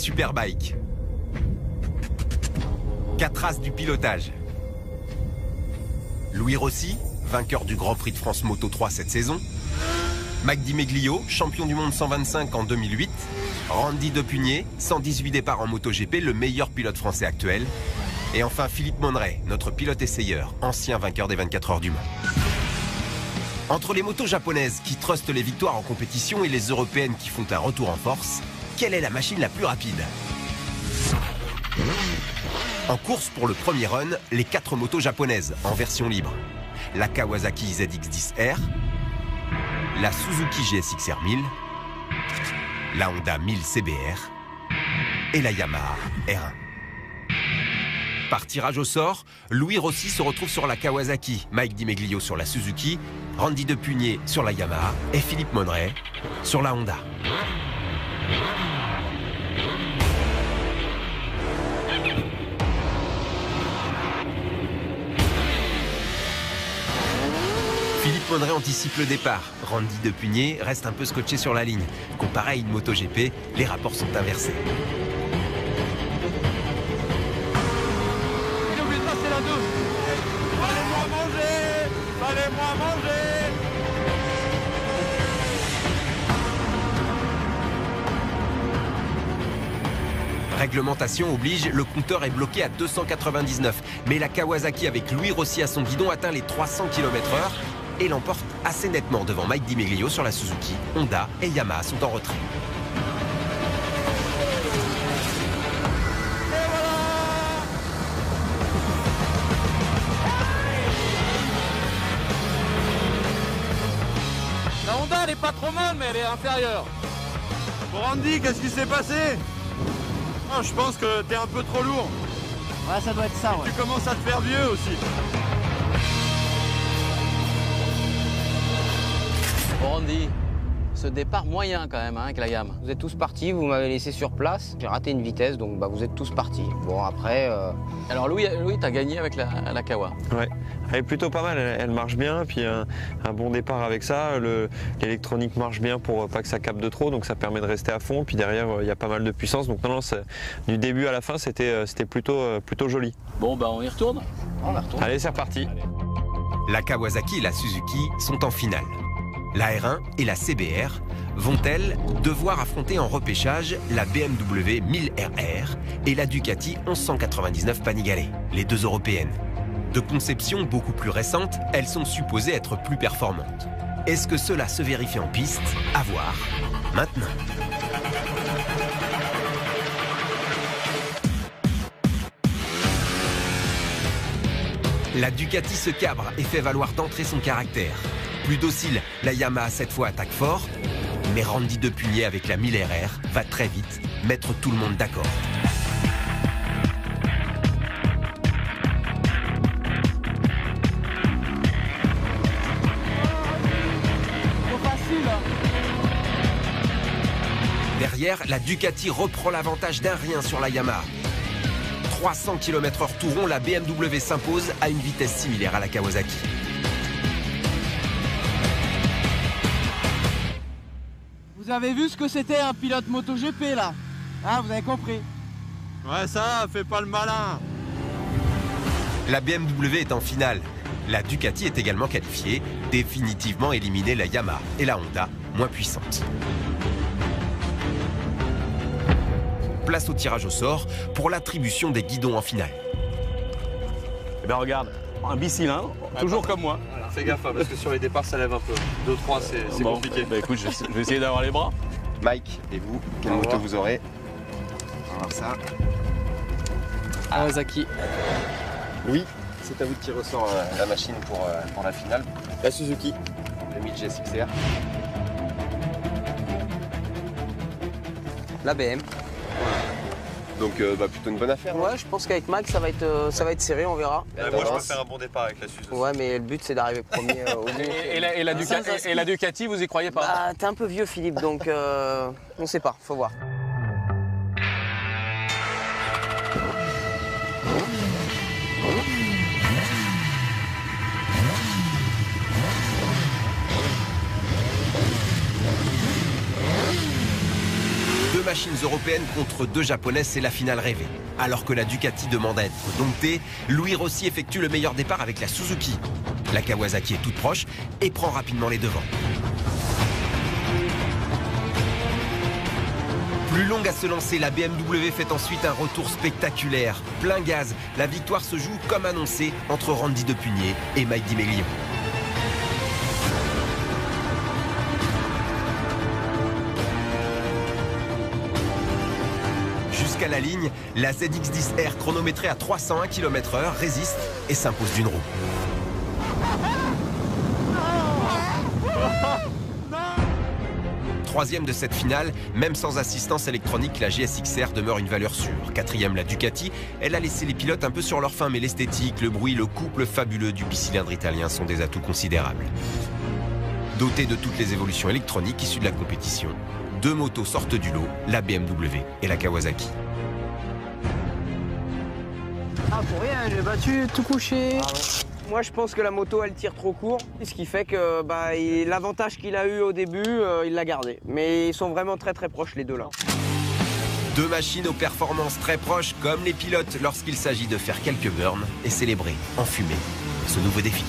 Superbike. 4 as du pilotage. Louis Rossi, vainqueur du Grand Prix de France Moto 3 cette saison. Mike Di Meglio, champion du monde 125 en 2008. Randy Depugné, 118 départs en MotoGP, le meilleur pilote français actuel. Et enfin Philippe Monneray, notre pilote essayeur, ancien vainqueur des 24 heures du Mans. Entre les motos japonaises qui trustent les victoires en compétition et les européennes qui font un retour en force, quelle est la machine la plus rapide? En course pour le premier run, les 4 motos japonaises en version libre. La Kawasaki ZX-10R, la Suzuki GSX-R 1000, la Honda 1000 CBR et la Yamaha R1. Par tirage au sort, Louis Rossi se retrouve sur la Kawasaki, Mike Di Meglio sur la Suzuki, Randy Depugné sur la Yamaha et Philippe Monneray sur la Honda. Philippe Monneray anticipe le départ. Randy Depugné reste un peu scotché sur la ligne. Comparé à une MotoGP, les rapports sont inversés. Il est obligé de passer la douce. Fallait-moi manger. Fallait-moi manger. Réglementation oblige, le compteur est bloqué à 299. Mais la Kawasaki avec Louis Rossi à son guidon atteint les 300 km/h et l'emporte assez nettement devant Mike Di Meglio sur la Suzuki. Honda et Yamaha sont en retrait. La Honda elle est pas trop mal mais elle est inférieure. Bon Randy, qu'est-ce qui s'est passé? Je pense que t'es un peu trop lourd. Ouais, ça doit être ça, ouais. Tu commences à te faire vieux aussi. Bon, Randy, ce départ moyen quand même, hein, avec la gamme. Vous êtes tous partis, vous m'avez laissé sur place. J'ai raté une vitesse, donc bah, vous êtes tous partis. Bon, après... Alors Louis t'as gagné avec la Kawa. Ouais, elle est plutôt pas mal, elle marche bien, puis un bon départ avec ça, l'électronique marche bien pour pas que ça capte de trop, donc ça permet de rester à fond, puis derrière il y a pas mal de puissance, donc non, du début à la fin c'était plutôt joli. Bon, bah on y retourne. On y retourne. Allez, c'est reparti. La Kawasaki et la Suzuki sont en finale. La R1 et la CBR vont-elles devoir affronter en repêchage la BMW 1000RR et la Ducati 1199 Panigale, les deux européennes? De conception beaucoup plus récente, elles sont supposées être plus performantes. Est-ce que cela se vérifie en piste? À voir maintenant. La Ducati se cabre et fait valoir d'entrée son caractère. Plus docile, la Yamaha cette fois attaque fort, mais Randy Depugné avec la 1000RR va très vite mettre tout le monde d'accord. Derrière, la Ducati reprend l'avantage d'un rien sur la Yamaha. 300 km/h tout rond, la BMW s'impose à une vitesse similaire à la Kawasaki. Vous avez vu ce que c'était un pilote MotoGP là? Hein, vous avez compris? Ouais, ça, fais pas le malin. La BMW est en finale. La Ducati est également qualifiée, définitivement éliminée la Yamaha et la Honda, moins puissantes. Place au tirage au sort pour l'attribution des guidons en finale. Eh bien regarde, un bicylindre, toujours comme moi. Fais gaffe, parce que sur les départs, ça lève un peu. 2-3, c'est Bon, compliqué. Bah écoute, je vais essayer d'avoir les bras. Mike, et vous, quelle moto vous aurez? On va voir ça. Kawasaki. Oui, c'est à vous de tirer au sort la machine pour la finale. La Suzuki. Le 1000 GSX-R. La BM. Donc plutôt une bonne affaire. Ouais, je pense qu'avec Mike, ça va être serré, on verra. Moi, je peux faire un bon départ avec la Suzuki. Ouais, mais le but, c'est d'arriver premier au bout. Et la Ducati, vous y croyez pas? Bah, t'es un peu vieux, Philippe, donc on sait pas, faut voir. machines européennes contre 2 japonaises, c'est la finale rêvée. Alors que la Ducati demande à être domptée, Louis Rossi effectue le meilleur départ avec la Suzuki. La Kawasaki est toute proche et prend rapidement les devants. Plus longue à se lancer, la BMW fait ensuite un retour spectaculaire. Plein gaz, la victoire se joue comme annoncé entre Randy Depugné et Mike Di Meglio. Jusqu'à la ligne, la ZX10R chronométrée à 301 km/h résiste et s'impose d'une roue. Troisième de cette finale, même sans assistance électronique, la GSX-R demeure une valeur sûre. Quatrième, la Ducati, elle a laissé les pilotes un peu sur leur faim, mais l'esthétique, le bruit, le couple fabuleux du bicylindre italien sont des atouts considérables. Dotés de toutes les évolutions électroniques issues de la compétition, 2 motos sortent du lot, la BMW et la Kawasaki. Ah, pour rien, j'ai battu, tout couché. Moi, je pense que la moto, elle tire trop court, ce qui fait que l'avantage qu'il a eu au début, il l'a gardé. Mais ils sont vraiment très proches, les deux là. 2 machines aux performances très proches, comme les pilotes lorsqu'il s'agit de faire quelques burns et célébrer en fumée ce nouveau défi.